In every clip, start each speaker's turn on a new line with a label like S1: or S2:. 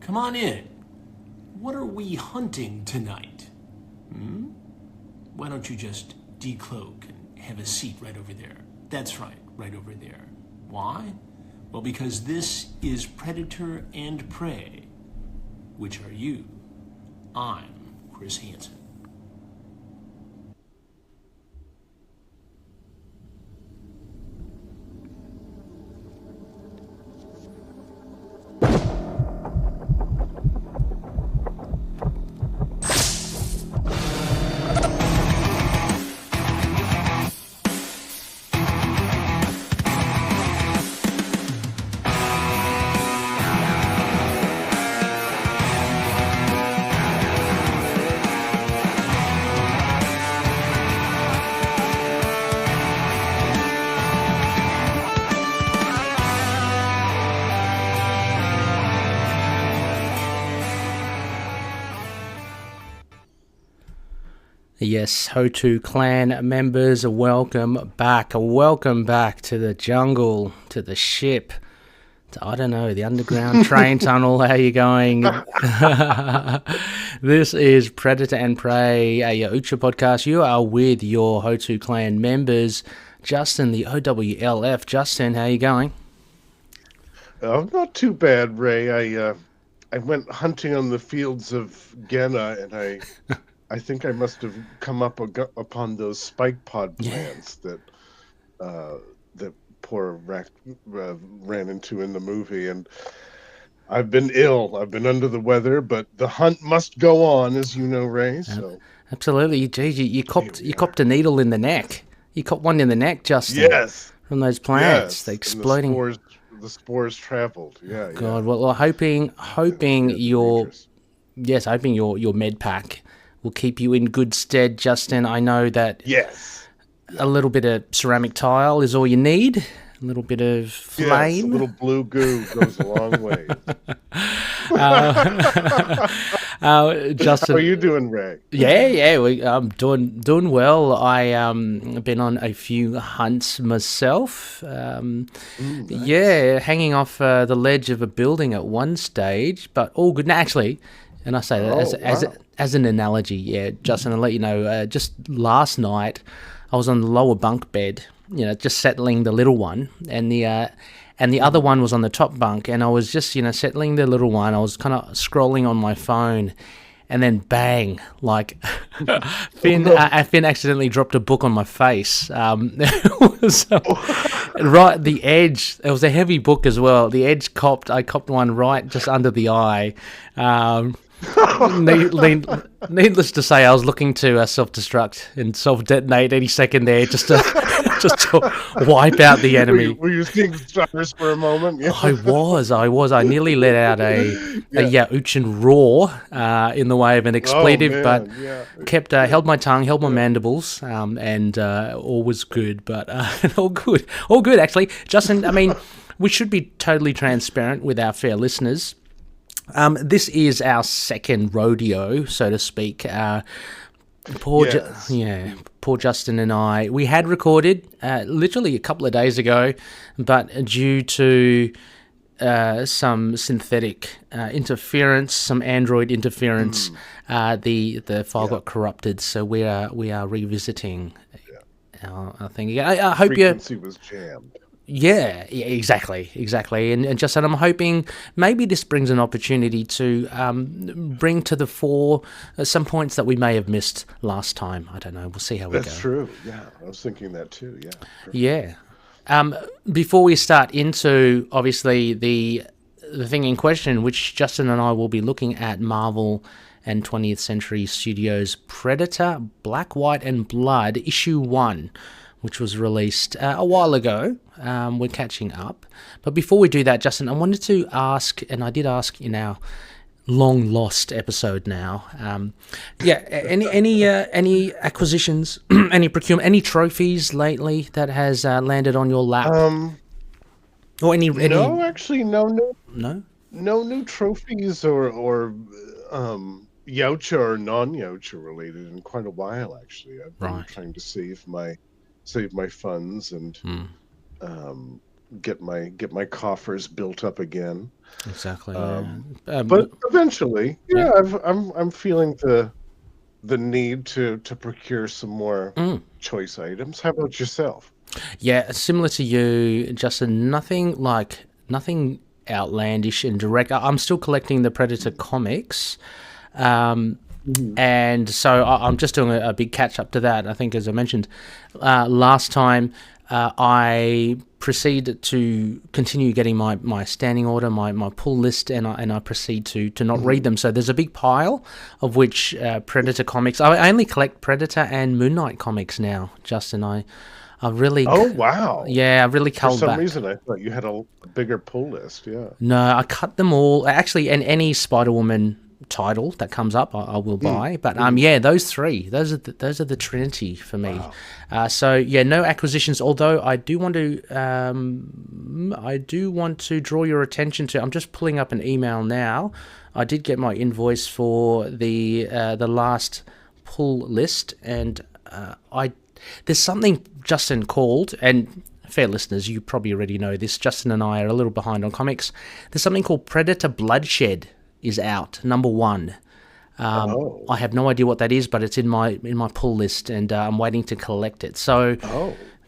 S1: Come on in. What are we hunting tonight? Why don't you just decloak and have a seat right over there? That's right, right over there. Why? Well, because this is Predator and Prey. Which are you? I'm Chris Hansen.
S2: Yes, HOTU clan members, welcome back. Welcome back to the jungle, to the ship, to, I don't know, the underground train tunnel. How you going? This is Predator and Prey, a HOTU podcast. You are with your HOTU clan members, Justin, the OWLF. Justin, how you going?
S3: Oh, not too bad, Ray. I went hunting on the fields of Genna, and I think I must have come upon those spike pod plants that poor Rack ran into in the movie. And I've been ill. I've been under the weather, but the hunt must go on, as you know, Ray. So
S2: absolutely, geez, you copped a needle in the neck. You copped one in the neck, Justin.
S3: Yes,
S2: from those plants,
S3: yes.
S2: they exploding.
S3: The spores traveled. Yeah.
S2: God, well, hoping your med pack will keep you in good stead, Justin. I know that a little bit of ceramic tile is all you need. A little bit of flame.
S3: Yes, a little blue goo goes a long way.
S2: Justin,
S3: how are you doing, Ray?
S2: I'm doing well. I've been on a few hunts myself.
S3: Nice.
S2: Yeah, hanging off the ledge of a building at one stage, but all good. No, actually, and I say that as an analogy, Justin, I'll let you know, just last night I was on the lower bunk bed, just settling the little one, and the other one was on the top bunk, and I was just, settling the little one. I was kind of scrolling on my phone, and then bang, like Finn accidentally dropped a book on my face. It was right the edge. It was a heavy book as well. The edge I copped one right just under the eye. Needless to say, I was looking to self-destruct and self-detonate any second there, just to wipe out the enemy.
S3: Were you seeing stars for a moment? Yeah.
S2: I was. I nearly let out a Yahuchan roar in the way of an expletive, but kept held my tongue, held my mandibles, and all was good. But all good actually. Justin, I mean, we should be totally transparent with our fair listeners. This is our second rodeo, so to speak. Poor Justin and I, we had recorded literally a couple of days ago, but due to some synthetic interference, some Android interference, the file got corrupted. So we are revisiting our thing again. I hope
S3: frequency was jammed.
S2: Yeah, exactly. And Justin, I'm hoping maybe this brings an opportunity to bring to the fore some points that we may have missed last time. I don't know. We'll see how we go.
S3: That's true. Yeah, I was thinking that too. Yeah. Perfect.
S2: Yeah. Before we start into, obviously, the thing in question, which Justin and I will be looking at, Marvel and 20th Century Studios' Predator, Black, White, and Blood, Issue 1, which was released a while ago. We're catching up. But before we do that, Justin, I wanted to ask, and I did ask in our long-lost episode now, any acquisitions, any procurement, any trophies lately that has landed on your lap? Or any?
S3: No, actually, no.
S2: No?
S3: No new trophies or Yautja or non-Yautja related in quite a while, actually. I've been trying to save my funds and get my coffers built up again.
S2: Exactly.
S3: But eventually,
S2: yeah.
S3: I'm feeling the need to procure some more choice items. How about yourself?
S2: Yeah, similar to you, Justin. Nothing outlandish and direct. I'm still collecting the Predator comics. And so I'm just doing a big catch up to that. I think, as I mentioned last time, I proceed to continue getting my standing order, my pull list, and I proceed to not read them. So there's a big pile of which Predator comics. I only collect Predator and Moon Knight comics now, Justin. I really.
S3: Oh, wow.
S2: Yeah, I really
S3: For
S2: culled
S3: some
S2: back.
S3: reason, I thought you had a bigger pull list. Yeah.
S2: No, I cut them all. Actually, and any Spider-Woman title that comes up, I will buy. But yeah, those three, those are the trinity for me.
S3: Wow.
S2: So yeah, no acquisitions. Although I do want to draw your attention to. I'm just pulling up an email now. I did get my invoice for the last pull list, and there's something Justin called, and fair listeners, you probably already know this. Justin and I are a little behind on comics. There's something called Predator Bloodshed is out, #1. I have no idea what that is, but it's in my pull list, and I'm waiting to collect it. So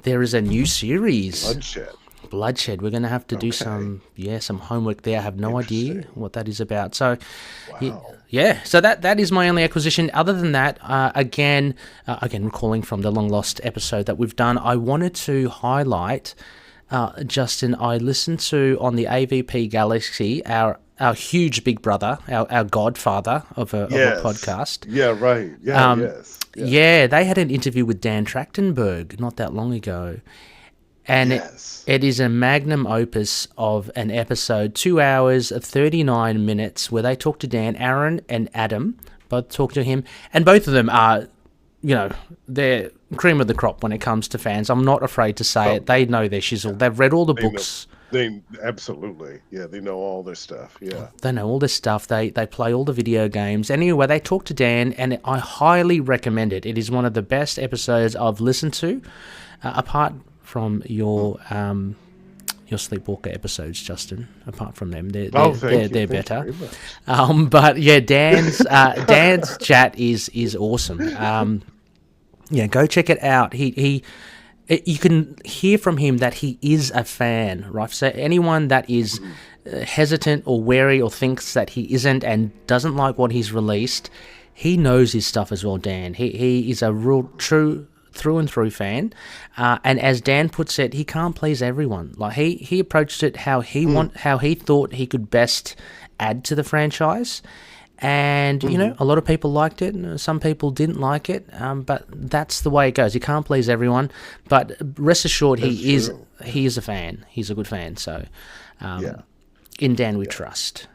S2: there is a new series. Bloodshed. We're going to have to do some homework there. I have no idea what that is about. So, yeah. So that is my only acquisition. Other than that, again, recalling from the long lost episode that we've done, I wanted to highlight, Justin. I listened to on the AVP Galaxy our huge big brother, our godfather of a podcast.
S3: Yeah, right. Yeah, yes.
S2: Yeah, they had an interview with Dan Trachtenberg not that long ago. And it is a magnum opus of an episode, 2 hours, 39 minutes, where they talk to Dan. Aaron and Adam both talk to him. And both of them are, they're cream of the crop when it comes to fans. I'm not afraid to say it. They know their shizzle. They've read all the books.
S3: They absolutely. Yeah, they know all their stuff. Yeah.
S2: They know all this stuff. They play all the video games. Anyway, they talk to Dan, and I highly recommend it. It is one of the best episodes I've listened to, apart from your Sleepwalker episodes, Justin. Apart from them, they're better. But yeah, Dan's chat is awesome. Yeah, go check it out. You can hear from him that he is a fan, right? So anyone that is hesitant or wary or thinks that he isn't and doesn't like what he's released, he knows his stuff as well. Dan, he is a real true through and through fan, and as Dan puts it, he can't please everyone. Like he approached it how he thought he could best add to the franchise, and a lot of people liked it, and some people didn't like it. But that's the way it goes. You can't please everyone, but rest assured, he is a fan. He's a good fan. So, in Dan we trust.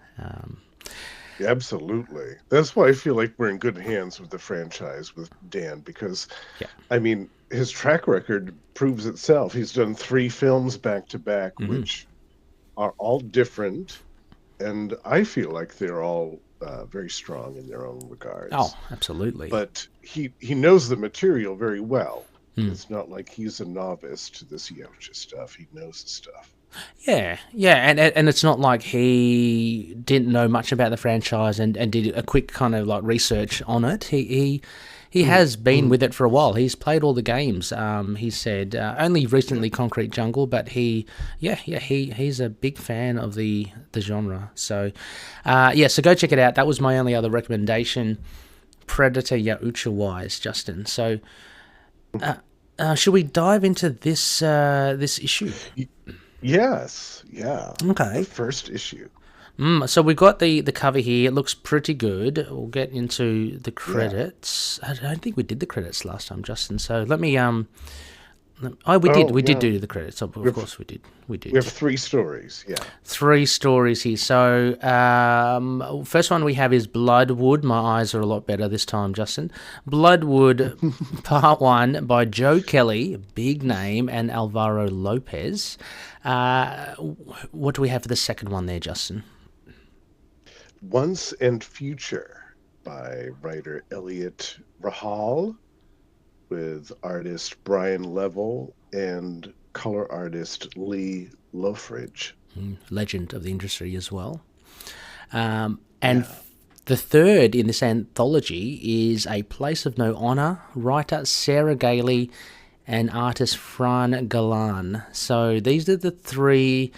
S3: Absolutely. That's why I feel like we're in good hands with the franchise with Dan, because I mean, his track record proves itself. He's done 3 films back to back, which are all different, and I feel like they're all very strong in their own regards.
S2: Oh, absolutely.
S3: But he knows the material very well. It's not like he's a novice to this Yautja stuff. He knows the stuff.
S2: Yeah, and it's not like he didn't know much about the franchise and did a quick kind of like research on it. He has been with it for a while. He's played all the games. He said only recently Concrete Jungle, but he's a big fan of the genre. So so go check it out. That was my only other recommendation, Predator Yautja wise, Justin. So should we dive into this issue?
S3: Yes, yeah.
S2: Okay.
S3: The first issue.
S2: So we got the cover here. It looks pretty good. We'll get into the credits. I don't think we did the credits last time, Justin. So let me we did do the credits. Of course we did. We
S3: have 3 stories. Yeah.
S2: 3 stories here. So first one we have is Bloodwood. My eyes are a lot better this time, Justin. Bloodwood Part 1 by Joe Kelly, big name, and Alvaro Lopez. What do we have for the second one there, Justin?
S3: Once and Future by writer Elliot Rahal, with artist Brian Level and color artist Lee Lofridge.
S2: Legend of the industry as well. And the third in this anthology is A Place of No Honor, writer Sarah Gailey and artist Fran Galan. So these are the three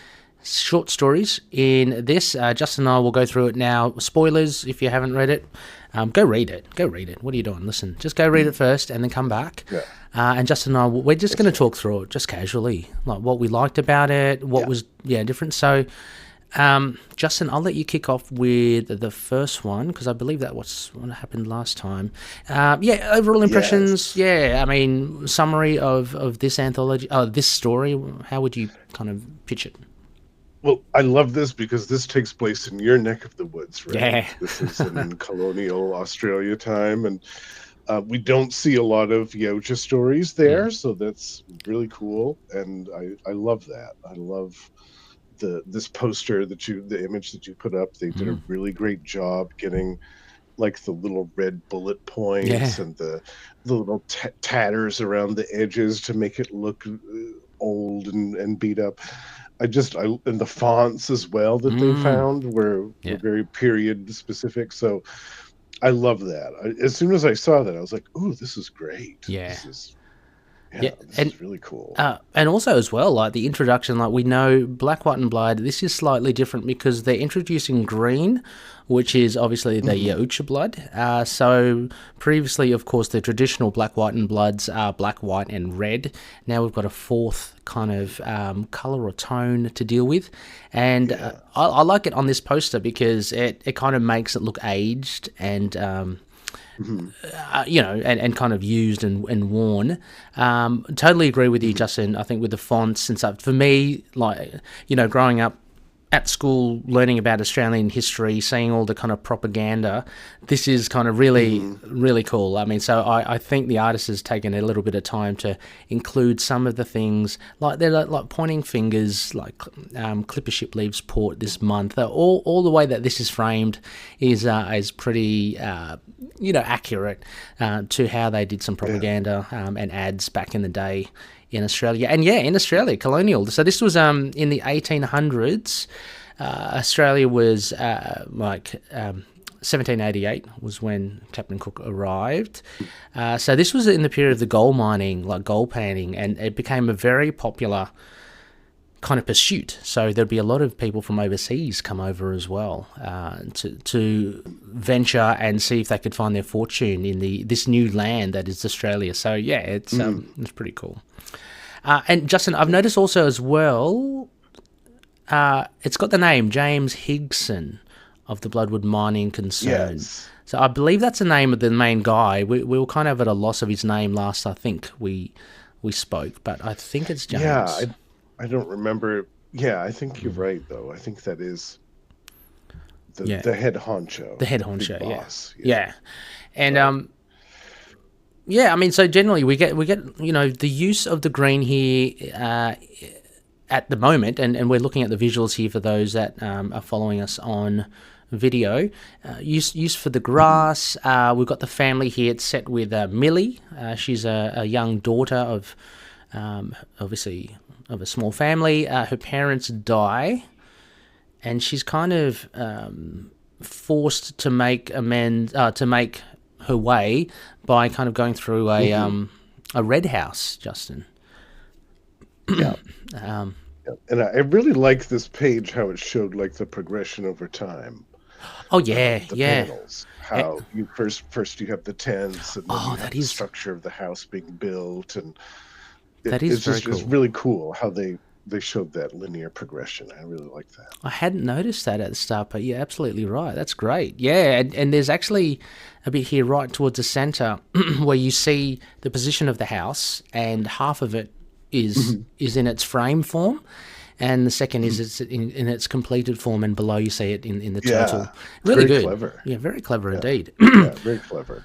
S2: short stories in this. Justin and I will go through it now. Spoilers, if you haven't read it, go read it. Go read it. What are you doing? Listen, just go read it first and then come back. Yeah. And Justin and I, we're just going to talk through it just casually, like what we liked about it, what was different. So, Justin, I'll let you kick off with the first one because I believe that was what happened last time. Overall impressions. Yes. I mean, summary of this anthology, this story. How would you kind of pitch it?
S3: Well, I love this because this takes place in your neck of the woods, right?
S2: Yeah.
S3: This is in colonial Australia time, and we don't see a lot of HOTU stories there, so that's really cool, and I love that. I love this poster the image that you put up. They did a really great job getting like the little red bullet points and the little tatters around the edges to make it look old and beat up. And the fonts as well that they found were very period specific. So I love that. As soon as I saw that, I was like, "Ooh, this is great!
S2: Yeah,
S3: this is really cool."
S2: And also as well, like the introduction, like we know Black, White, and Blood. This is slightly different because they're introducing green, which is obviously the HOTU blood. So previously, of course, the traditional Black, White, and Bloods are black, white, and red. Now we've got a fourth kind of color or tone to deal with, and I like it on this poster because it kind of makes it look aged and and kind of used and worn. Totally agree with you, Justin. I think with the fonts and stuff, for me, like, growing up at school, learning about Australian history, seeing all the kind of propaganda, this is kind of really, really cool. I mean, so I think the artist has taken a little bit of time to include some of the things, like they're like pointing fingers, like clipper ship leaves port this month. All the way that this is framed is pretty, accurate to how they did some propaganda and ads back in the day in Australia. And in Australia, colonial. So this was in the 1800s. Australia was 1788 was when Captain Cook arrived. So this was in the period of the gold mining, like gold panning, and it became a very popular kind of pursuit. So there'd be a lot of people from overseas come over as well to venture and see if they could find their fortune in this new land that is Australia. So it's pretty cool. And Justin, I've noticed also as well, it's got the name James Higson of the Bloodwood Mining Concern. Yes. So I believe that's the name of the main guy. We were kind of at a loss of his name last, I think we spoke, but I think it's James.
S3: Yeah, I don't remember. Yeah, I think you're right, though. I think that is the head honcho.
S2: The head honcho, boss. Yeah. And I mean, so generally we get the use of the green here at the moment, and we're looking at the visuals here for those that are following us on video. Use for the grass. We've got the family here. It's set with Millie. She's a young daughter of, obviously, of a small family. Her parents die, and she's kind of forced to make amends, to make her way by kind of going through a red house, Justin.
S3: Yeah. And I really like this page, how it showed like the progression over time.
S2: Oh yeah,
S3: the panels. How you first you have the tents, and then you have the structure of the house being built, and it's really cool how they showed that linear progression. I really like that.
S2: I hadn't noticed that at the start, but you're absolutely right. That's great. Yeah, and there's actually a bit here right towards the center where you see the position of the house, and half of it is in its frame form, and the second is it's in its completed form, and below you see it in the total. Really good.
S3: Clever.
S2: Yeah, very clever indeed.
S3: Very clever.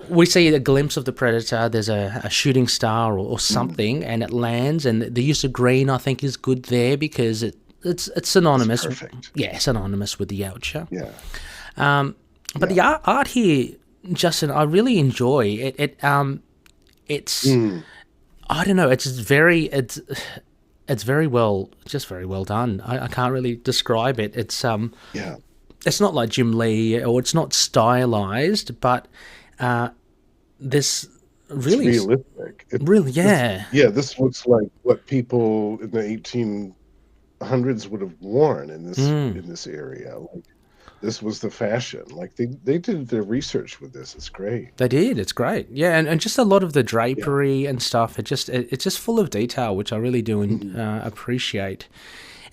S2: We see a glimpse of the predator. There's a shooting star or something, and it lands. And the use of green, I think, is good there because it's synonymous.
S3: It's perfect.
S2: Synonymous with the HOTU.
S3: Yeah.
S2: But the art here, Justin, I really enjoy it. I don't know. It's just it's very well, just very well done. I can't really describe it.
S3: Yeah.
S2: It's not like Jim Lee, or it's not stylized, but this really,
S3: It's realistic.
S2: really, yeah.
S3: This looks like what people in the 1800s would have worn in this area. Like, this was the fashion. Like, they did their research with this. It's great.
S2: They did. It's great. Yeah, and just a lot of the
S3: Yeah.
S2: drapery and stuff. It's just full of detail, which I really do appreciate.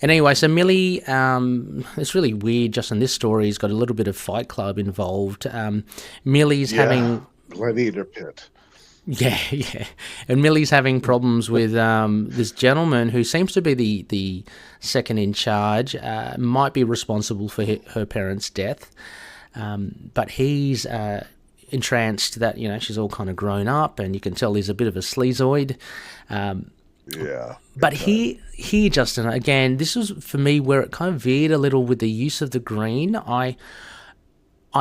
S2: And anyway, so Millie, it's really weird. Just in this story, he's got a little bit of Fight Club involved. Millie's having
S3: gladiator pit.
S2: Yeah, and Millie's having problems with this gentleman who seems to be the second in charge, might be responsible for her parents' death, but he's entranced that, you know, she's all kind of grown up, and you can tell he's a bit of a sleazoid.
S3: Yeah.
S2: But here, Justin, again, this was for me where it kind of veered a little with the use of the green. I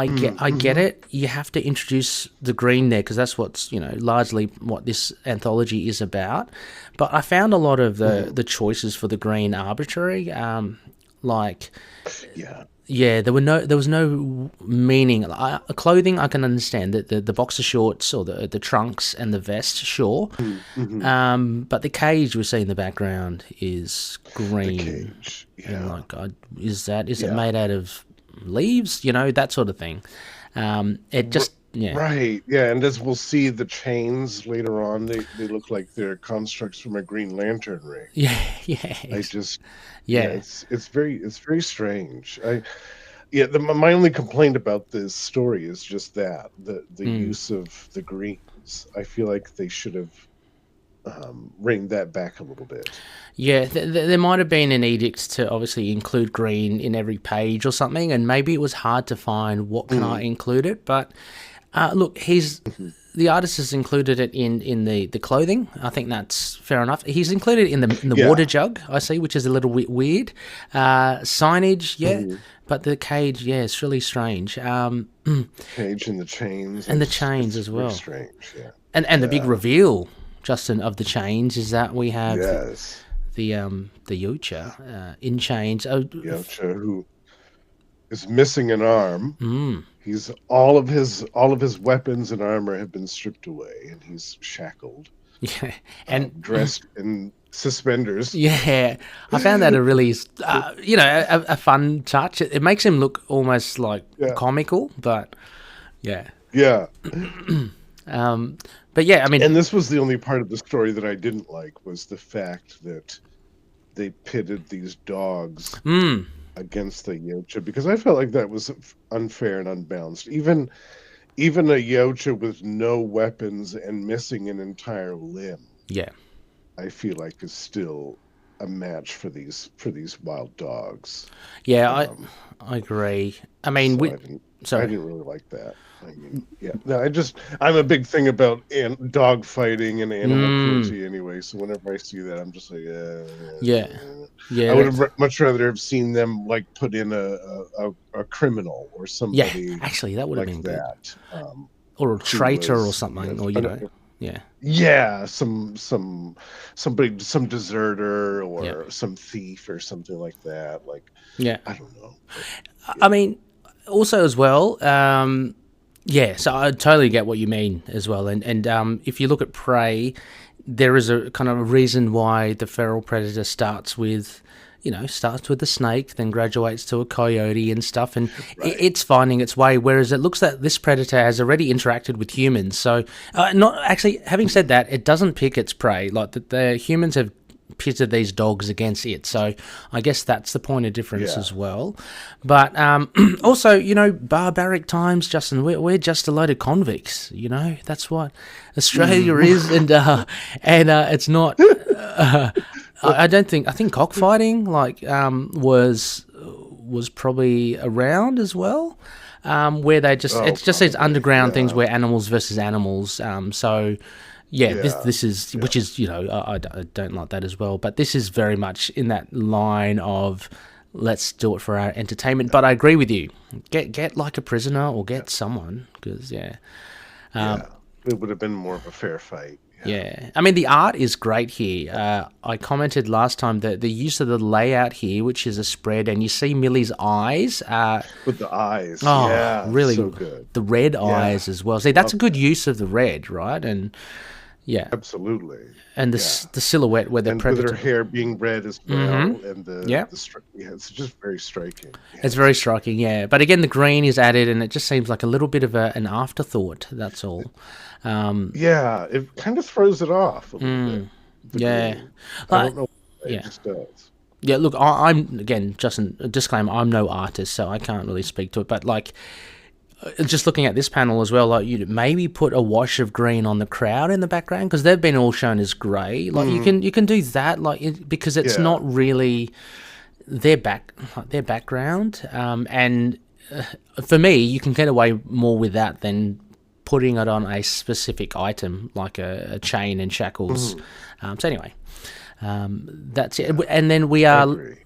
S2: get it. You have to introduce the green there because that's what's, you know, largely what this anthology is about. But I found a lot of the choices for the green arbitrary. There was no meaning. Clothing I can understand, that the boxer shorts or the trunks and the vest, sure. But the cage we see in the background is green.
S3: The cage,
S2: and is it made out of leaves, you know, that sort of thing.
S3: Right, yeah, and as we'll see, the chains later on, they look like they're constructs from a Green Lantern ring. It's very strange. My only complaint about this story is just that the use of the greens. I feel like they should have reined that back a little bit.
S2: Yeah, there might have been an edict to obviously include green in every page or something, and maybe it was hard to find what can I include it. But look, the artist has included it in the clothing. I think that's fair enough. He's included it in the water jug, I see, which is a little bit weird. Signage, but the cage, it's really strange.
S3: Cage and the chains.
S2: And the chains as well.
S3: Strange, yeah.
S2: And the big reveal, Justin, of the chains is that we have the Yocha in chains.
S3: Yocha, who is missing an arm. He's all of his weapons and armor have been stripped away, and he's shackled.
S2: Yeah, and
S3: dressed in suspenders.
S2: Yeah, I found that a really, a fun touch. It makes him look almost like comical, but yeah. But yeah, I mean,
S3: and this was the only part of the story that I didn't like, was the fact that they pitted these dogs against the Yocha, because I felt like that was unfair and unbalanced. Even a Yocha with no weapons and missing an entire limb, I feel like is still a match for these wild dogs.
S2: Yeah, I agree. I mean,
S3: I didn't really like that. I mean, I'm a big thing about dog fighting and animal cruelty anyway. So whenever I see that, I'm just like, I would have much rather have seen them like put in a criminal or somebody.
S2: Yeah, actually, that would have been
S3: that,
S2: or a traitor or something, or
S3: somebody, some deserter or some thief or something like that. Like, I don't know.
S2: I mean, also as well. So I totally get what you mean as well. And if you look at Prey, there is a kind of a reason why the feral predator starts with the snake, then graduates to a coyote and stuff, and it's finding its way, whereas it looks that this predator has already interacted with humans. So, not actually, having said that, it doesn't pick its prey. Like, the humans have pitted these dogs against it, so I guess that's the point of difference as well. But also, barbaric times, Justin, we're just a load of convicts, that's what Australia is, and it's not I think cockfighting was probably around as well, where they just these underground things where animals versus animals, this is, which is, I don't like that as well. But this is very much in that line of let's do it for our entertainment. But I agree with you. Get like a prisoner or get someone, because
S3: it would have been more of a fair fight.
S2: Yeah. I mean, the art is great here. I commented last time that the use of the layout here, which is a spread, and you see Millie's eyes.
S3: With the eyes.
S2: Oh,
S3: Yeah,
S2: really
S3: so good.
S2: The red eyes as well. See, that's a good use of the red, right? And yeah.
S3: Absolutely.
S2: And the silhouette where the
S3: and
S2: predator...
S3: with her hair being red as well, and it's just very striking. Yeah,
S2: it's very striking, yeah. But again, the green is added, and it just seems like a little bit of an afterthought. That's all.
S3: It kind of throws it off a little bit.
S2: Yeah,
S3: I don't know. It just does.
S2: Yeah, look, I'm again, Justin. A disclaimer: I'm no artist, so I can't really speak to it. But like, just looking at this panel as well, like you maybe put a wash of green on the crowd in the background because they've been all shown as grey. Like you can do that, like because it's not really their background. And for me, you can get away more with that than putting it on a specific item like a chain and shackles. So anyway, that's it. And then we are,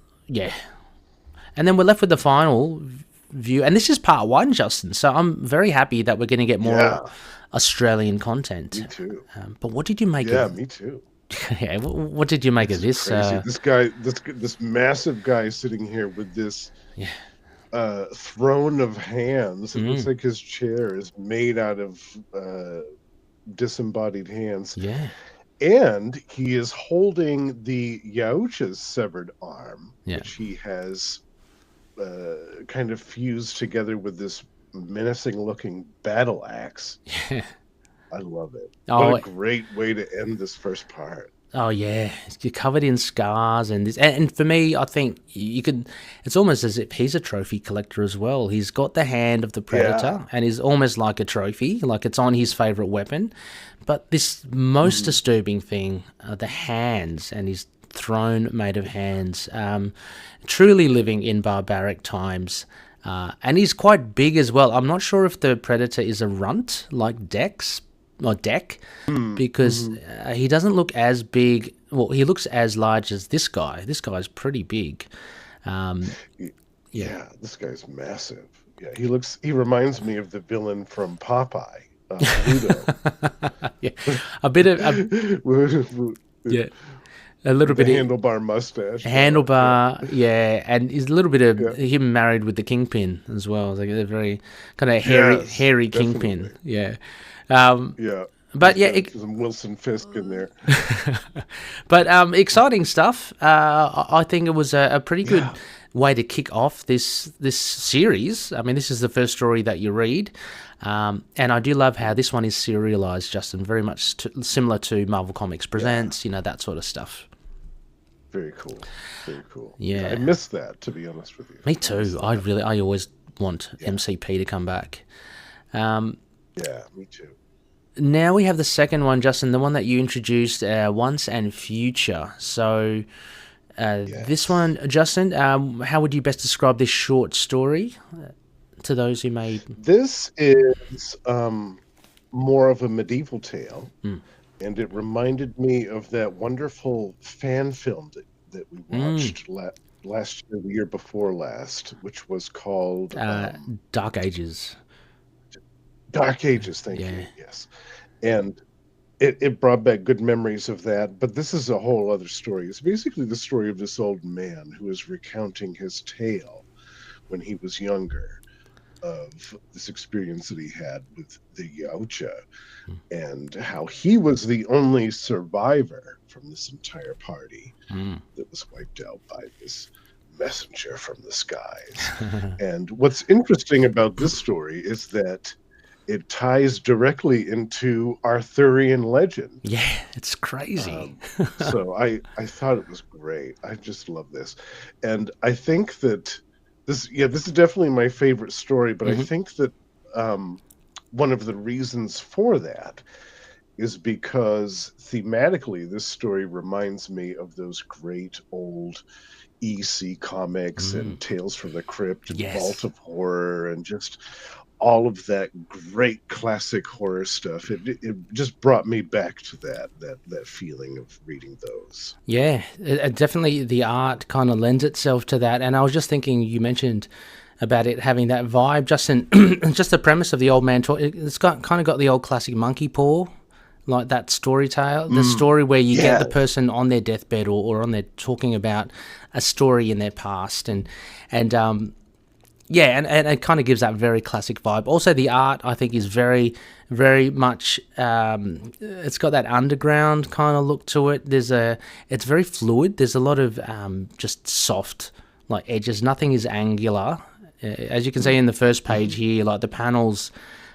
S2: and then we're left with the final view, and this is part one, Justin. So I'm very happy that we're going to get more Australian content.
S3: Me too.
S2: But what did you make?
S3: Me too.
S2: Yeah, what did you make of this?
S3: This guy, this massive guy sitting here with this throne of hands. It looks like his chair is made out of disembodied hands.
S2: Yeah.
S3: And he is holding the Yautja's severed arm, which he has kind of fused together with this menacing-looking battle axe.
S2: Yeah.
S3: I love it. What a great way to end this first part.
S2: Oh yeah, you're covered in scars and this. And for me, I think you could. It's almost as if he's a trophy collector as well. He's got the hand of the predator, and is almost like a trophy, like it's on his favorite weapon. But this most disturbing thing, the hands and his throne made of hands. Truly living in barbaric times. And he's quite big as well. I'm not sure if the predator is a runt like Dex. Or Deck, because he doesn't look as big. Well, he looks as large as this guy. This guy's pretty big.
S3: This guy's massive. Yeah, he reminds me of the villain from Popeye, Ludo.
S2: A bit of a little bit
S3: handlebar mustache.
S2: And he's a little bit of him married with the Kingpin as well. Like a very kind of hairy Kingpin. Yeah. But
S3: some Wilson Fisk in there.
S2: But exciting stuff. I think it was a pretty good way to kick off this series. I mean, this is the first story that you read, and I do love how this one is serialized, Justin. Very much similar to Marvel Comics Presents, that sort of stuff.
S3: Very cool. Very cool.
S2: Yeah,
S3: I missed that, to be honest with you.
S2: Me too. I always want MCP to come back.
S3: Yeah, me too.
S2: Now we have the second one, Justin, the one that you introduced, Once and Future. So this one, Justin, how would you best describe this short story to those who may...
S3: This is more of a medieval tale, and it reminded me of that wonderful fan film that we watched last year, the year before last, which was called...
S2: Dark Ages.
S3: Dark Ages, thank you. Yes, and it brought back good memories of that. But this is a whole other story. It's basically the story of this old man who is recounting his tale when he was younger, of this experience that he had with the Yautja, and how he was the only survivor from this entire party that was wiped out by this messenger from the skies. And what's interesting about this story is that it ties directly into Arthurian legend.
S2: Yeah, it's crazy.
S3: So I thought it was great. I just love this. And I think that this is definitely my favorite story, but I think that one of the reasons for that is because thematically this story reminds me of those great old EC comics and Tales from the Crypt and Vault of Horror and just all of that great classic horror stuff. It just brought me back to that feeling of reading those.
S2: Yeah, definitely the art kind of lends itself to that. And I was just thinking, you mentioned about it having that vibe, Justin, just the premise of the old man, it's kind of got the old classic monkey paw like that storytale, the story where you get the
S3: Yes.
S2: person on their deathbed or on their talking about a story in their past, and yeah, and it kind of gives that very classic vibe. Also, the art, I think, is very, very much. It's got that underground kind of look to it. It's very fluid. There's a lot of just soft, like edges. Nothing is angular. As you can see in the first page here, like the panels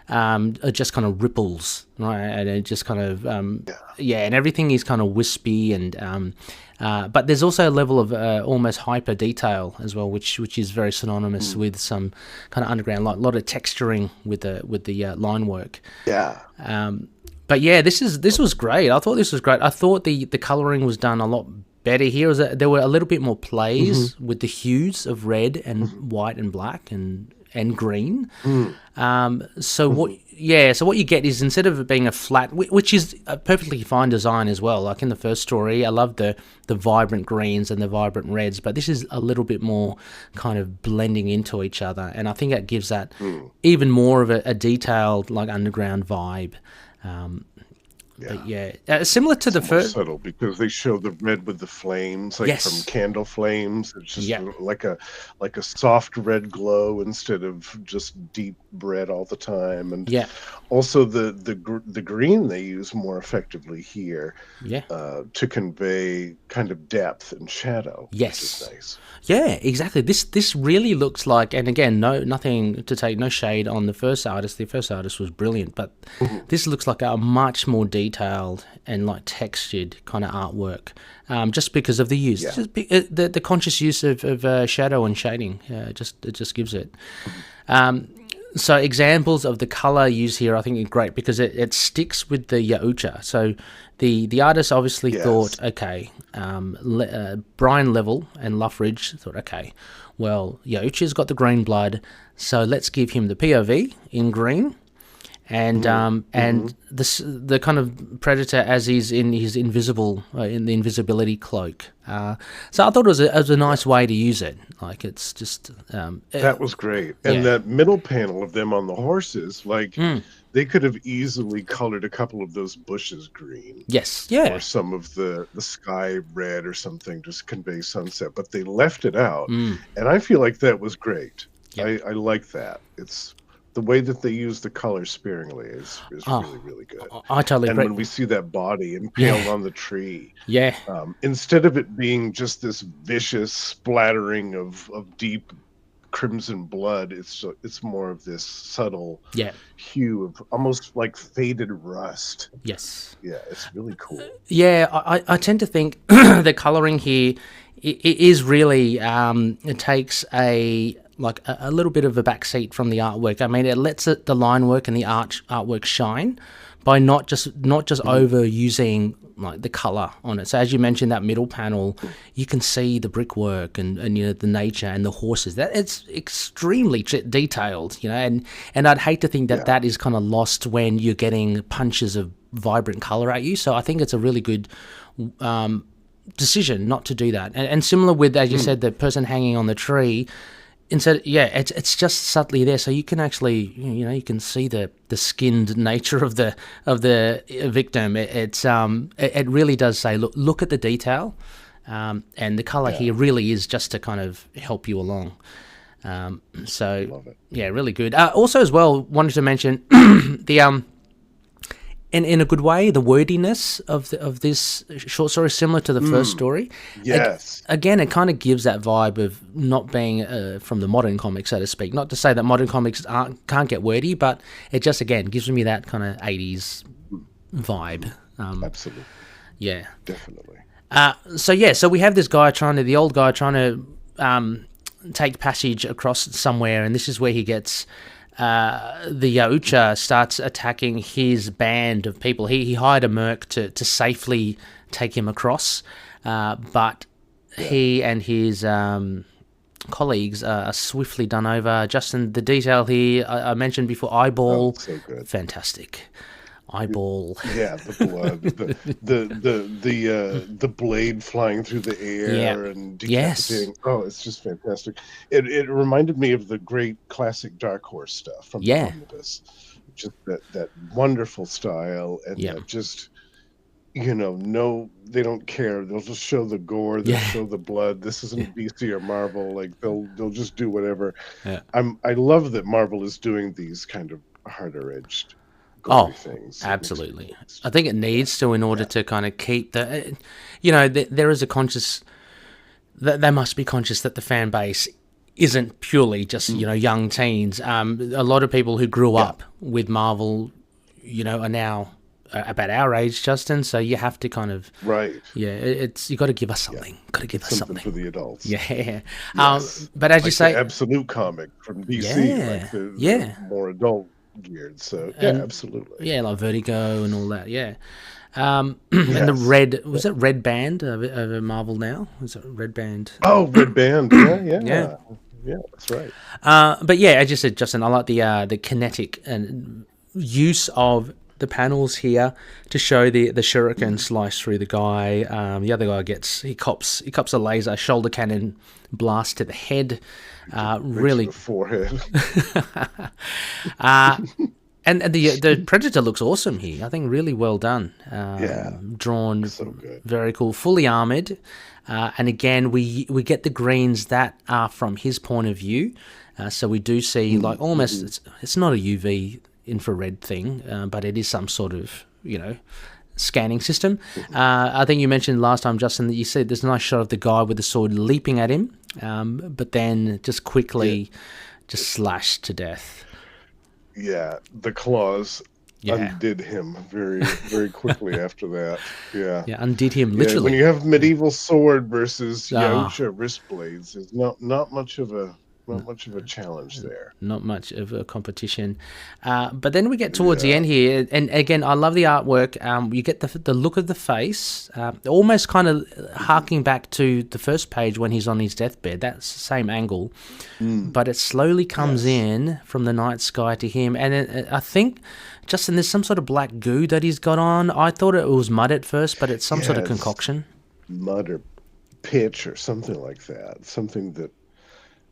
S2: are just kind of ripples, right? And it just kind of and everything is kind of wispy and. But there's also a level of almost hyper detail as well, which is very synonymous with some kind of underground, like a lot of texturing with the line work.
S3: Yeah.
S2: But yeah, this was great. I thought this was great. I thought the coloring was done a lot better here. There were a little bit more plays with the hues of red and white and black and green. So what you get is, instead of it being a flat, which is a perfectly fine design as well, like in the first story, I love the vibrant greens and the vibrant reds, but this is a little bit more kind of blending into each other, and I think that gives that even more of a detailed, like, underground vibe. But yeah, similar to the first.
S3: Subtle, because they show the red with the flames, like from candle flames. It's just like a soft red glow instead of just deep red all the time. And also the green they use more effectively here. To convey kind of depth and shadow.
S2: Yes,
S3: which is nice.
S2: Yeah, exactly. This really looks like, and again, nothing to take, no shade on the first artist. The first artist was brilliant, but this looks like a much more detailed and like textured kind of artwork, just because of the use, the conscious use of shadow and shading. It just gives it. So examples of the color used here, I think, are great because it sticks with the Yaucha. So the artist obviously thought, okay, Brian Level and Luffridge thought, okay, well, Yaucha's got the green blood, so let's give him the POV in green, and the kind of Predator as he's in his invisible in the invisibility cloak. So I thought it was a nice way to use it. Like, it's just
S3: that was great. And that middle panel of them on the horses, like they could have easily colored a couple of those bushes green.
S2: Yes, yeah.
S3: Or some of the sky red or something, just convey sunset. But they left it out, and I feel like that was great. Yep. I like that. It's the way that they use the color sparingly is really, really good.
S2: I totally agree.
S3: And when we see that body impaled on the tree,
S2: instead
S3: of it being just this vicious splattering of deep crimson blood, it's more of this subtle hue of almost like faded rust.
S2: Yes.
S3: Yeah, it's really cool.
S2: Yeah, I tend to think the coloring here it is really it takes a little bit of a backseat from the artwork. I mean, it lets the line work and the artwork shine by not just overusing like the color on it. So as you mentioned, that middle panel, you can see the brickwork and the nature and the horses. That it's extremely detailed, and I'd hate to think that is kind of lost when you're getting punches of vibrant color at you. So I think it's a really good decision not to do that. And similar with, as you said, the person hanging on the tree. Instead, it's just subtly there, so you can actually, you can see the skinned nature of the victim. It really does say, look at the detail, and the color here really is just to kind of help you along. So
S3: love it.
S2: Yeah, really good. Also, as well, wanted to mention the in a good way, the wordiness of this short story is similar to the first story.
S3: Yes.
S2: Again, it kind of gives that vibe of not being from the modern comics, so to speak. Not to say that modern comics can't get wordy, but it just, again, gives me that kind of 80s vibe.
S3: Absolutely.
S2: Yeah.
S3: Definitely.
S2: So we have this guy the old guy trying to take passage across somewhere, and this is where he gets... the Yaucha starts attacking his band of people. He hired a merc to safely take him across, but he and his colleagues are swiftly done over. Justin, the detail here, I mentioned before, eyeball,
S3: so good.
S2: Fantastic. Eyeball.
S3: Yeah, the blood, the blade flying through the air and decapitating. Oh, it's just fantastic. It reminded me of the great classic Dark Horse stuff from the omnibus. just that wonderful style, and that just, no, they don't care. They'll just show the gore, they'll show the blood. This isn't DC or Marvel. Like they'll just do whatever.
S2: Yeah.
S3: I love that Marvel is doing these kind of harder edged gory things.
S2: Absolutely. I think it needs to, in order to kind of keep the, there is a conscious, that they must be conscious that the fan base isn't purely just, young teens. A lot of people who grew up with Marvel, are now about our age, Justin. So you have to kind of, you got to give us something. Got to give us something
S3: for the adults.
S2: Yeah.
S3: Yes.
S2: But as you say,
S3: the Absolute comic from DC, like the more adult geared. So absolutely.
S2: Yeah, like Vertigo and all that. Yeah. And the Red, was it Red Band of Marvel now? Was it Red Band?
S3: Oh, Red Band. Yeah. Yeah, that's right.
S2: But yeah, as you said, Justin, I like the kinetic and use of the panels here to show the shuriken slice through the guy. The other guy he cops a laser shoulder cannon blast to the head. Really,
S3: to the forehead.
S2: And the Predator looks awesome here. I think really well done. Drawn,
S3: so good.
S2: Very cool, fully armored. And again, we get the greens that are from his point of view. So we do see like almost it's not a UV infrared thing, but it is some sort of scanning system. I think you mentioned last time, Justin, that you said there's a nice shot of the guy with the sword leaping at him, but then just quickly just slashed to death.
S3: Yeah, the claws undid him very, very quickly after that. Yeah,
S2: undid him literally.
S3: When you have medieval sword versus Yautja wrist blades, there's not much of a challenge there. Not much
S2: of a competition. But then we get towards the end here, and again, I love the artwork. You get the look of the face, almost kind of harking back to the first page when he's on his deathbed. That's the same angle, but it slowly comes in from the night sky to him, and I think, Justin, there's some sort of black goo that he's got on. I thought it was mud at first, but it's some sort of concoction.
S3: Mud or pitch or something like that. Something that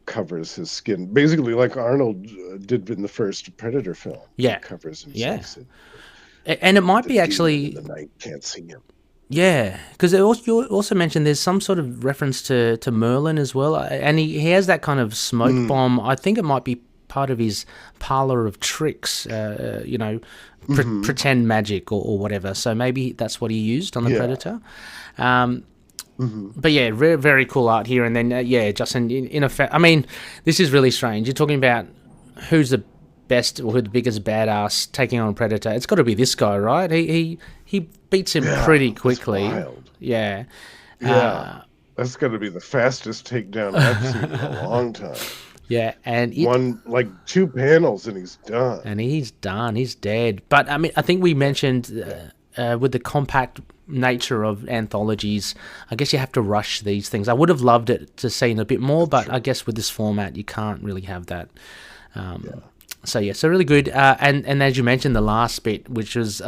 S3: covers his skin, basically like Arnold did in the first Predator film.
S2: Yeah,
S3: he covers himself.
S2: And it might be actually
S3: in the night can't see him.
S2: Yeah, because you also mentioned there's some sort of reference to Merlin as well, and he has that kind of smoke bomb. I think it might be part of his parlor of tricks, pretend magic or whatever. So maybe that's what he used on the Predator. But yeah, very, very cool art here. And then, Justin, in effect, I mean, this is really strange. You're talking about who's the best or who the biggest badass taking on a Predator. It's got to be this guy, right? He beats him pretty quickly.
S3: That's wild.
S2: Yeah.
S3: That's got to be the fastest takedown I've seen in a long time.
S2: Yeah, and
S3: like 2 panels and he's done.
S2: And he's done. He's dead. But I mean, I think we mentioned with the compact nature of anthologies, I guess you have to rush these things. I would have loved it to see a bit more, but I guess with this format, you can't really have that. So really good. And as you mentioned, the last bit, which was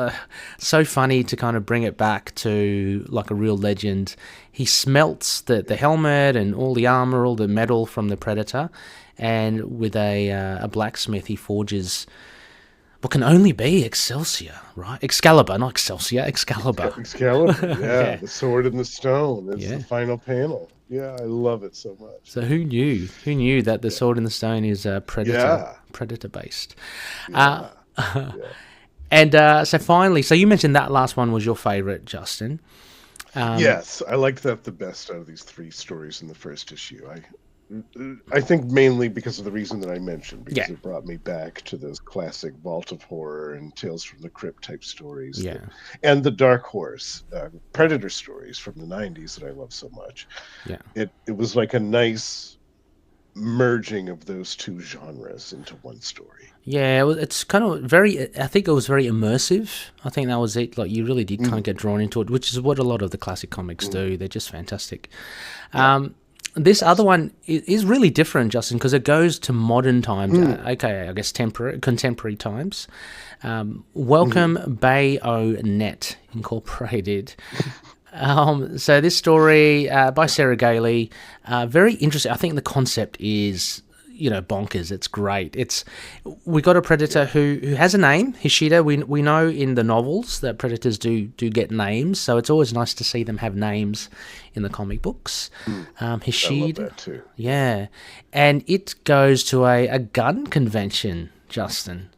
S2: so funny to kind of bring it back to like a real legend. He smelts the helmet and all the armor, all the metal from the Predator, and with a blacksmith, he forges what can only be Excelsior, right? Excalibur, not Excelsior, Excalibur.
S3: Excalibur, the sword in the stone. It's the final panel. Yeah, I love it so much.
S2: So who knew? Who knew that the sword in the stone is Predator based? And so finally, so you mentioned that last one was your favorite, Justin.
S3: Yes, I liked that the best out of these 3 stories in the first issue. I think mainly because of the reason that I mentioned, because it brought me back to those classic Vault of Horror and Tales from the Crypt type stories. And the Dark Horse Predator stories from the 90s that I love so much. It was like a nice merging of those 2 genres into one story.
S2: It's kind of I think it was very immersive. I think that was it. Like you really did kind of get drawn into it, which is what a lot of the classic comics do. They're just fantastic. This other one is really different, Justin, because it goes to modern times. I guess contemporary times. Welcome Bayonet Incorporated. So this story by Sarah Gailey, very interesting. I think the concept is, bonkers. It's great. We got a predator who has a name, Hishida. We know in the novels that predators do get names, so it's always nice to see them have names in the comic books. Hishida,
S3: I love that too.
S2: yeah, and it goes to a gun convention, Justin,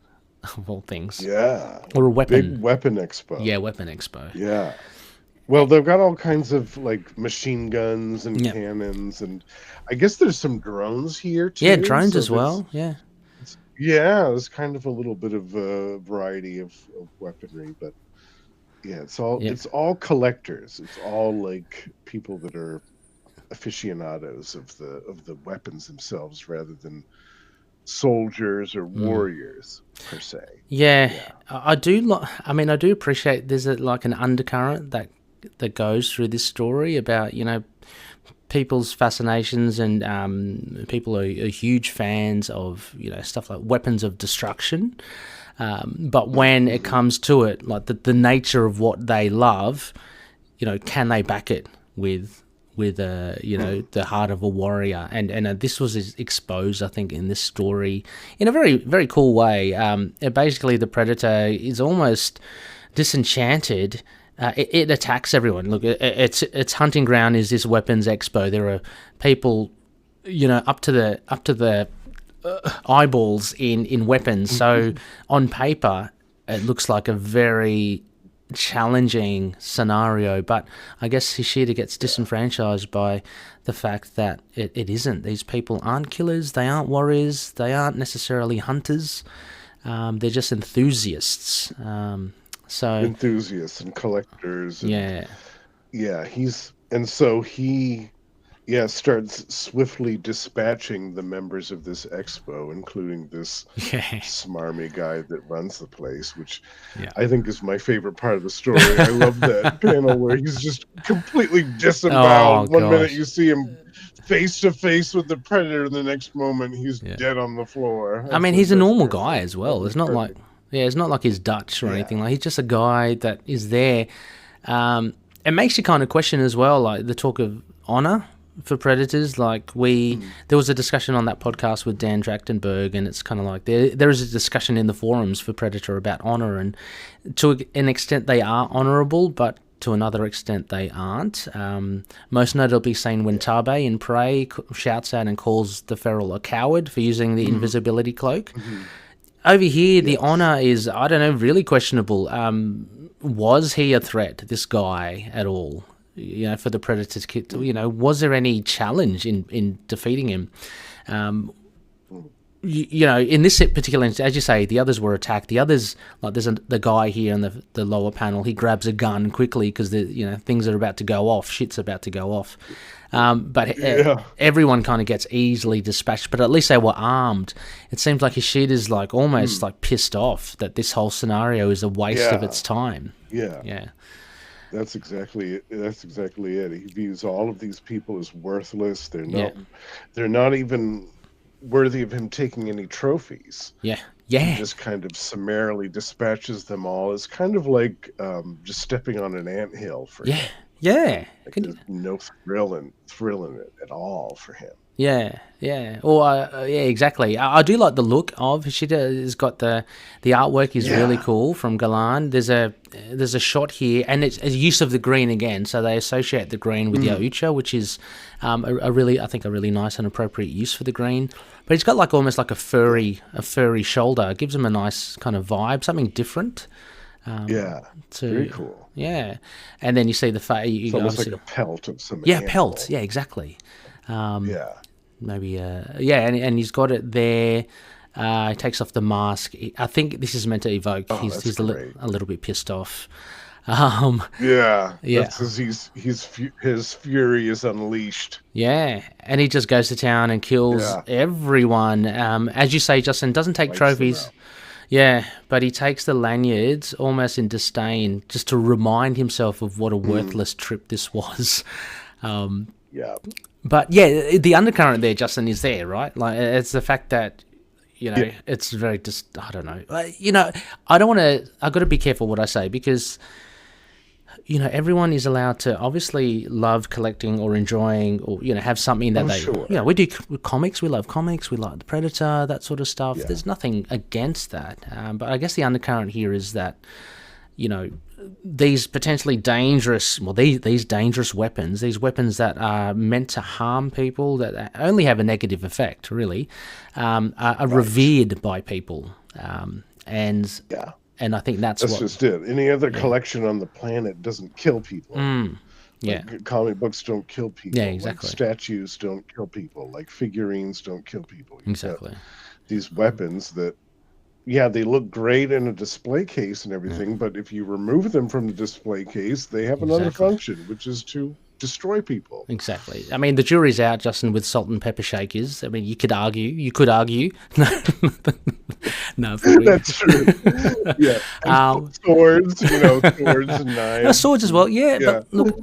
S2: of all things.
S3: Yeah,
S2: or a weapon.
S3: Big weapon expo.
S2: Yeah, weapon expo.
S3: Yeah. Well, they've got all kinds of like machine guns and cannons, and I guess there's some drones here too.
S2: Yeah, drones as well. Yeah.
S3: There's kind of a little bit of a variety of weaponry, but yeah, it's all collectors. It's all like people that are aficionados of the weapons themselves, rather than soldiers or warriors per se.
S2: Yeah. I do. I do appreciate there's like an undercurrent that goes through this story about people's fascinations, and people are huge fans of stuff like weapons of destruction. But when it comes to it, like the nature of what they love, can they back it with the heart of a warrior? And this was exposed, I think, in this story in a very, very cool way. Basically, the predator is almost disenchanted. It attacks everyone. Look, its hunting ground is this weapons expo. There are people, up to the eyeballs in weapons. So on paper, it looks like a very challenging scenario, but I guess Hishida gets disenfranchised by the fact that it isn't. These people aren't killers. They aren't warriors. They aren't necessarily hunters. They're just enthusiasts.
S3: Enthusiasts and collectors. And, he starts swiftly dispatching the members of this expo, including this smarmy guy that runs the place, which I think is my favorite part of the story. I love that panel where he's just completely disemboweled. One minute you see him face to face with the predator, and the next moment he's dead on the floor.
S2: He's a normal guy as well. It's not like it's not like he's Dutch or anything. Like, he's just a guy that is there. It makes you kind of question as well, like the talk of honor for predators. Like there was a discussion on that podcast with Dan Trachtenberg, and it's kind of like there is a discussion in the forums for Predator about honor, and to an extent they are honorable, but to another extent they aren't. Most notably seen when Tabe in Prey shouts out and calls the feral a coward for using the invisibility cloak. Over here, the honor is, I don't know, really questionable. Was he a threat, this guy, at all? For the Predator's kid, was there any challenge in defeating him? In this particular instance, as you say, the others were attacked. The others, like there's the guy here in the lower panel, he grabs a gun quickly because things are about to go off, shit's about to go off. But everyone kind of gets easily dispatched, but at least they were armed. It seems like Ishida's like almost like pissed off that this whole scenario is a waste of its time. Yeah.
S3: That's exactly it. He views all of these people as worthless. They're not even worthy of him taking any trophies. He just kind of summarily dispatches them all. It's kind of like just stepping on an anthill for him. Like, there's no thrill in it at all for him.
S2: Exactly. I do like the look of Hishida. Has got the artwork is really cool from Galan. There's a shot here, and it's a use of the green again. So they associate the green with Yautja, which is a really nice and appropriate use for the green. But he's got like almost like a furry shoulder. It gives him a nice kind of vibe, something different.
S3: Very cool.
S2: Yeah, and then you see the face.
S3: It's almost like a pelt of some
S2: Yeah,
S3: animal.
S2: pelt. Yeah, exactly. Maybe. And he's got it there. He takes off the mask. I think this is meant to evoke. He's a little bit pissed off. That's
S3: because his fury is unleashed.
S2: Yeah, and he just goes to town and kills everyone. As you say, Justin, doesn't take trophies. Yeah, but he takes the lanyards almost in disdain, just to remind himself of what a worthless trip this was. But the undercurrent there, Justin, is there, right? Like, it's the fact that it's very I don't know. I don't want to. I've got to be careful what I say, because everyone is allowed to obviously love collecting or enjoying or, have something that
S3: sure.
S2: we do comics, we love comics, we like the Predator, that sort of stuff.
S3: Yeah.
S2: There's nothing against that. But I guess the undercurrent here is that, these potentially dangerous, these dangerous weapons, these weapons that are meant to harm people, that only have a negative effect, really, are revered by people. And I think that's
S3: just it. Any other collection on the planet doesn't kill people. Like comic books don't kill people.
S2: Yeah, exactly.
S3: Like statues don't kill people. Like figurines don't kill people.
S2: Exactly.
S3: These weapons that, they look great in a display case and everything, but if you remove them from the display case, they have another function, which is to destroy people.
S2: Exactly. I mean, the jury's out, Justin, with salt and pepper shakers. I mean, you could argue. No,
S3: that's true. Yeah, swords, swords and knives.
S2: Swords as well. Yeah, but look,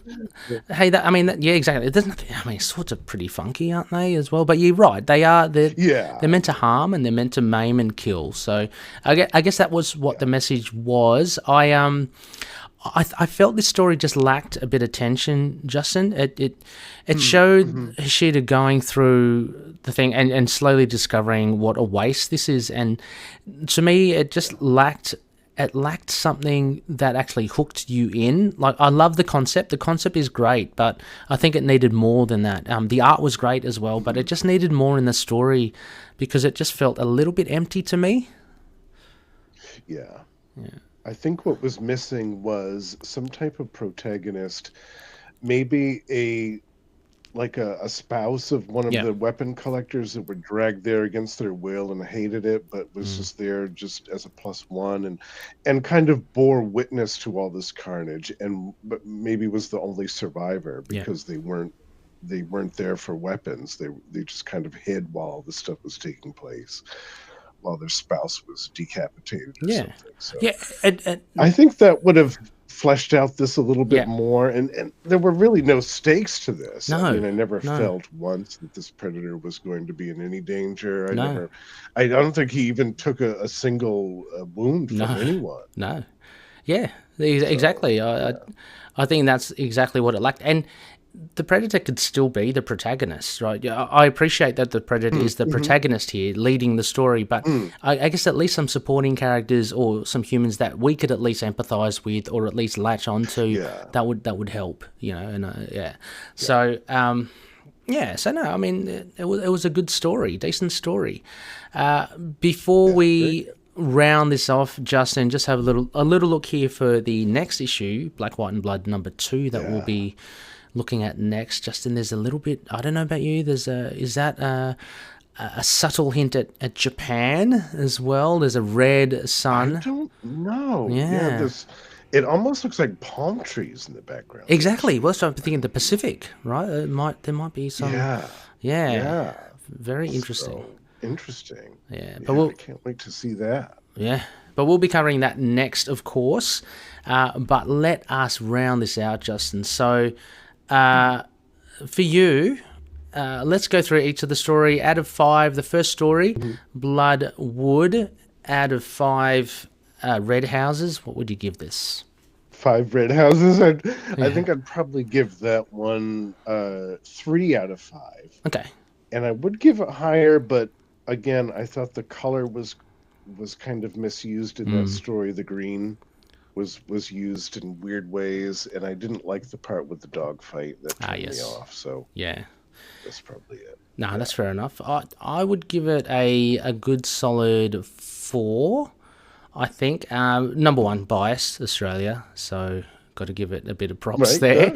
S2: hey, exactly. There's nothing. I mean, swords are pretty funky, aren't they, as well? But you're right. They are. They're meant to harm and they're meant to maim and kill. So, I guess that was what the message was. I felt this story just lacked a bit of tension, Justin. It showed Hishida going through the thing and slowly discovering what a waste this is. And to me, it just lacked something that actually hooked you in. Like, I love the concept. The concept is great, but I think it needed more than that. The art was great as well, but it just needed more in the story because it just felt a little bit empty to me.
S3: Yeah. I think what was missing was some type of protagonist, maybe a spouse of one of the weapon collectors that were dragged there against their will and hated it, but was just there just as a +1 and kind of bore witness to all this carnage, but maybe was the only survivor because they weren't there for weapons. They just kind of hid while all this stuff was taking place, while their spouse was decapitated or something. So I think that would have fleshed out this a little bit more, and there were really no stakes to this. I mean, I never felt once that this predator was going to be in any danger. I don't think he even took a single wound from anyone.
S2: No. Yeah, exactly. I think that's exactly what it lacked. And the Predator could still be the protagonist, right? I appreciate that the Predator is the protagonist here, leading the story, but I guess at least some supporting characters or some humans that we could at least empathize with or at least latch onto, that would help, So, so no, I mean, it was a good story, decent story. Before we round this off, Justin, just have a little look here for the next issue, Black, White and Blood #2 that we'll be looking at next. Justin, there's a little bit, I don't know about you, is that a subtle hint at Japan as well? There's a red sun.
S3: I don't know. It almost looks like palm trees in the background.
S2: Exactly. Well, so I'm thinking the Pacific, right? There might be some. Yeah. Very interesting.
S3: Interesting.
S2: Yeah,
S3: but I can't wait to see that.
S2: Yeah, but we'll be covering that next, of course. But let us round this out, Justin. So, for you, let's go through each of the story. Out of 5, the first story, Blood Wood. Out of 5, Red Houses. What would you give this?
S3: 5 red houses. I think I'd probably give that one 3 out of 5.
S2: Okay.
S3: And I would give it higher, but again, I thought the color was kind of misused in that story. The green was used in weird ways, and I didn't like the part with the dog fight. That turned me off. So that's probably it.
S2: No, that's fair enough. I would give it a good solid 4. I think number 1, biased Australia, so got to give it a bit of props there.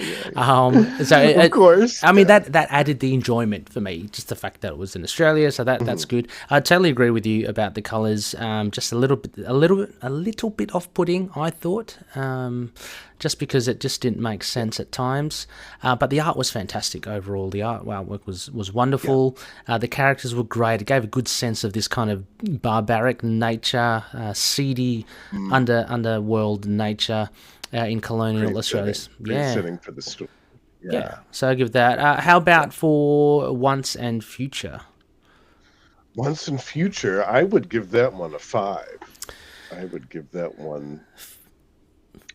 S2: So
S3: of course,
S2: I mean that added the enjoyment for me, just the fact that it was in Australia, so that's good. I totally agree with you about the colours. Just a little bit off-putting, I thought, just because it just didn't make sense at times. But the art was fantastic overall. The artwork was wonderful. The characters were great. It gave a good sense of this kind of barbaric nature, seedy underworld nature. In colonial Australia.
S3: Setting for the story.
S2: Yeah. So I'll give that. How about for Once and Future?
S3: Once and Future, I would give that one a 5. I would give that one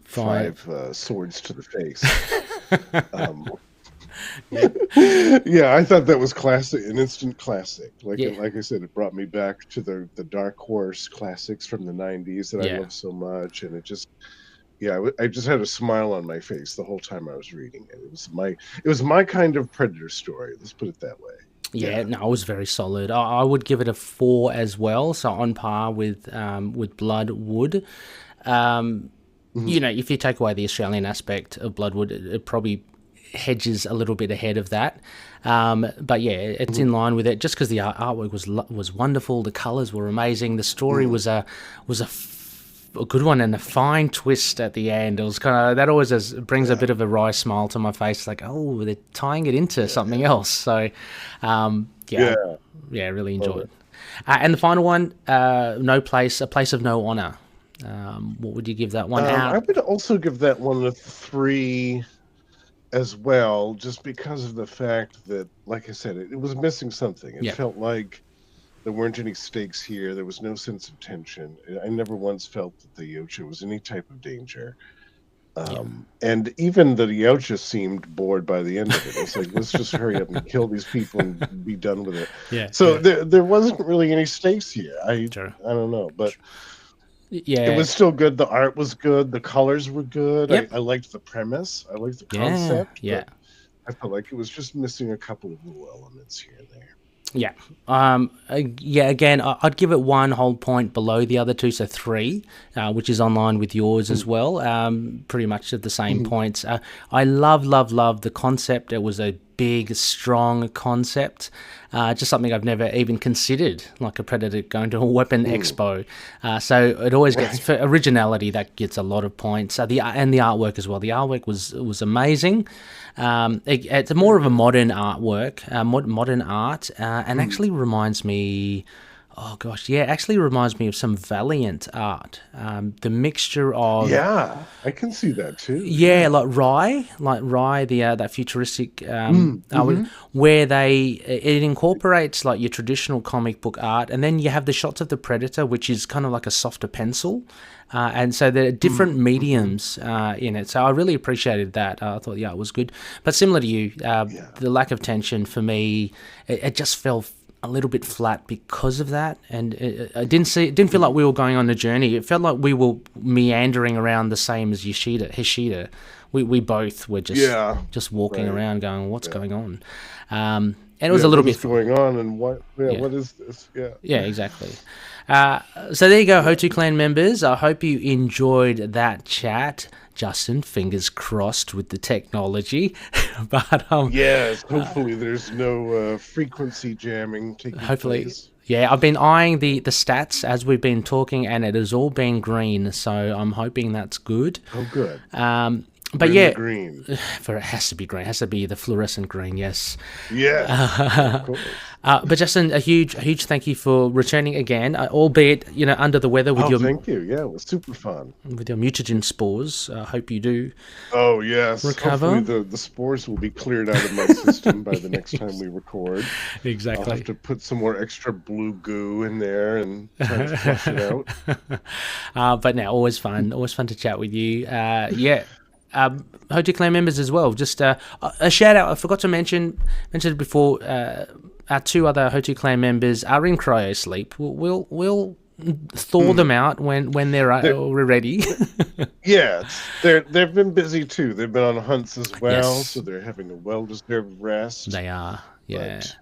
S3: 5 swords to the face. Yeah, I thought that was classic, an instant classic. Like I said, it brought me back to the Dark Horse classics from the 90s that I love so much, and it just I just had a smile on my face the whole time I was reading it. It was my kind of Predator story. Let's put it that way.
S2: Yeah, no, it was very solid. I would give it a 4 as well, so on par with Bloodwood. You know, if you take away the Australian aspect of Bloodwood, it probably hedges a little bit ahead of that. But yeah, it's in line with it just because the artwork was wonderful, the colors were amazing, the story was a good one and a fine twist at the end. It was kind of that always brings a bit of a wry smile to my face, like, oh, they're tying it into something else. So really enjoyed it. And the final one, A Place of No Honor. What would you give that one?
S3: I would also give that one a 3 as well, just because of the fact that, like I said, it was missing something. It felt like there weren't any stakes here. There was no sense of tension. I never once felt that the Yautja was any type of danger. And even the Yautja seemed bored by the end of it. It's like, let's just hurry up and kill these people and be done with it. So there wasn't really any stakes here. I don't know, but it was still good. The art was good. The colors were good. I liked the premise. I liked the concept. I felt like it was just missing a couple of little elements here and there.
S2: Again, I'd give it 1 whole point below the other two, so 3, which is online with yours as well. Pretty much at the same points. I love the concept. It was a big, strong concept. Just something I've never even considered, like a Predator going to a weapon expo. So it always gets, for originality, that gets a lot of points. And the artwork as well. The artwork was amazing. It's more of a modern artwork, modern art, and actually reminds me... Oh gosh, actually reminds me of some Valiant art. The mixture of
S3: I can see that too.
S2: Like Rye, that futuristic where it incorporates like your traditional comic book art, and then you have the shots of the Predator, which is kind of like a softer pencil, and so there are different mediums in it. So I really appreciated that. I thought the art was good, but similar to you, the lack of tension for me, it just fell a little bit flat because of that, and it didn't feel like we were going on a journey. It felt like we were meandering around the same as Hishida. We both were just walking around going, what's going on? And it was a little bit
S3: going on, and what is this?
S2: Exactly. So there you go, HOTU clan members. I hope you enjoyed that chat. Justin, fingers crossed with the technology. But
S3: yes, hopefully there's no frequency jamming taking place.
S2: Yeah, I've been eyeing the stats as we've been talking, and it has all been green, so I'm hoping that's good.
S3: Oh, good.
S2: But
S3: green.
S2: For it has to be green. It has to be the fluorescent green. Yes.
S3: Of course.
S2: But Justin, a huge thank you for returning again, albeit under the weather with your.
S3: Thank you. Yeah, it was super fun
S2: with your mutagen spores. I hope you do.
S3: Oh yes.
S2: Recover.
S3: Hopefully the spores will be cleared out of my system by the next time we record.
S2: Exactly.
S3: I'll have to put some more extra blue goo in there and try to flush it out.
S2: But now, always fun to chat with you. HOTU clan members as well. Just a shout out. I forgot to mentioned it before. Our 2 other HOTU clan members are in cryo sleep. We'll thaw them out when they're ready.
S3: They've been busy too. They've been on hunts as well, so they're having a well-deserved rest.
S2: They are. Yeah.
S3: But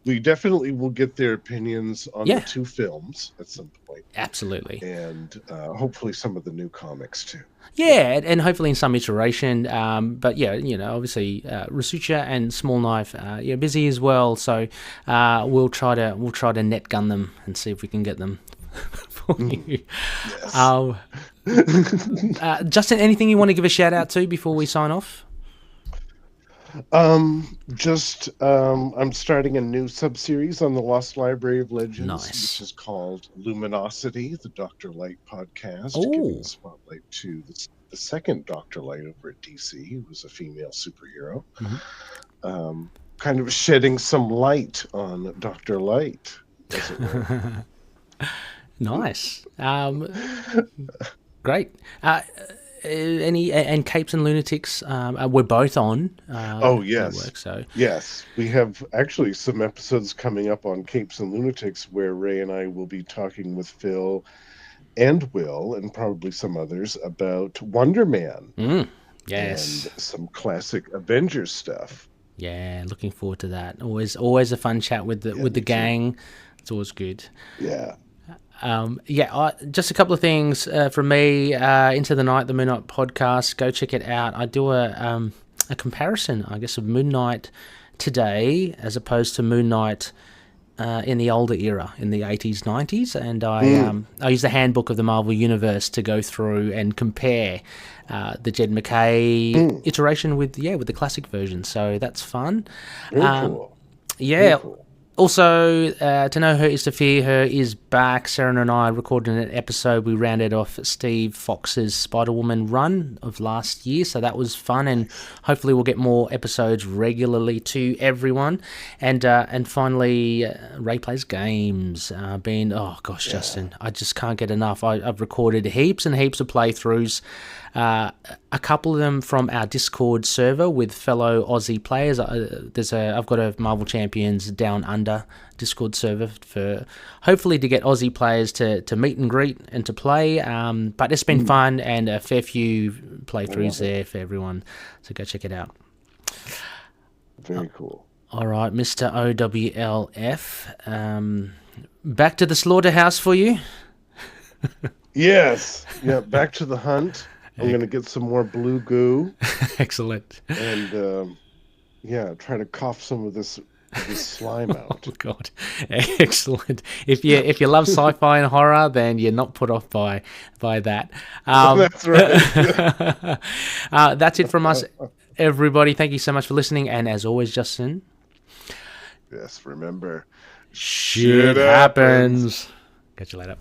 S3: we definitely will get their opinions on the 2 films at some point.
S2: Absolutely.
S3: And hopefully some of the new comics too.
S2: Yeah, and hopefully in some iteration. But obviously Rasucha and Small Knife, busy as well. So we'll try to net gun them and see if we can get them for you.
S3: Yes.
S2: Justin, anything you want to give a shout out to before we sign off?
S3: I'm starting a new sub-series on the Lost Library of Legends, which is called Luminosity, the Dr. Light podcast, giving the spotlight to the second Dr. Light over at DC, who was a female superhero, kind of shedding some light on Dr. Light, as it were.
S2: Nice. Great. any and Capes and Lunatics, we're both on.
S3: Oh yes,
S2: network, so
S3: yes, we have actually some episodes coming up on Capes and Lunatics where Ray and I will be talking with Phil and Will and probably some others about Wonder Man.
S2: Yes,
S3: and some classic Avengers stuff.
S2: Yeah, looking forward to that. Always a fun chat with the gang. Too. It's always good.
S3: Yeah.
S2: Just a couple of things from me. Into the Night, the Moon Knight podcast. Go check it out. I do a comparison, I guess, of Moon Knight today as opposed to Moon Knight in the older era, in the 80s, 90s, and I use the Handbook of the Marvel Universe to go through and compare the Jed MacKay iteration with the classic version. So that's fun.
S3: Very cool.
S2: Yeah.
S3: Very cool.
S2: Also, To Know Her Is to Fear Her is back. Sarah and I recorded an episode. We rounded off Steve Fox's Spider-Woman run of last year, so that was fun, and hopefully we'll get more episodes regularly to everyone. And finally, Ray Plays Games. Justin, I just can't get enough. I've recorded heaps and heaps of playthroughs. A couple of them from our Discord server with fellow Aussie players. I've got a Marvel Champions Down Under Discord server for hopefully to get Aussie players to meet and greet and to play. But it's been fun and a fair few playthroughs there for everyone. So go check it out.
S3: Very cool.
S2: All right, Mr. OWLF. Back to the slaughterhouse for you.
S3: Yes. Yeah. Back to the hunt. I'm going to get some more blue goo.
S2: Excellent.
S3: And, try to cough some of this slime out.
S2: Oh, God. Excellent. If you love sci-fi and horror, then you're not put off by that.
S3: That's right.
S2: That's it from us, everybody. Thank you so much for listening. And as always, Justin.
S3: Yes, remember.
S2: Shit happens. Catch you later.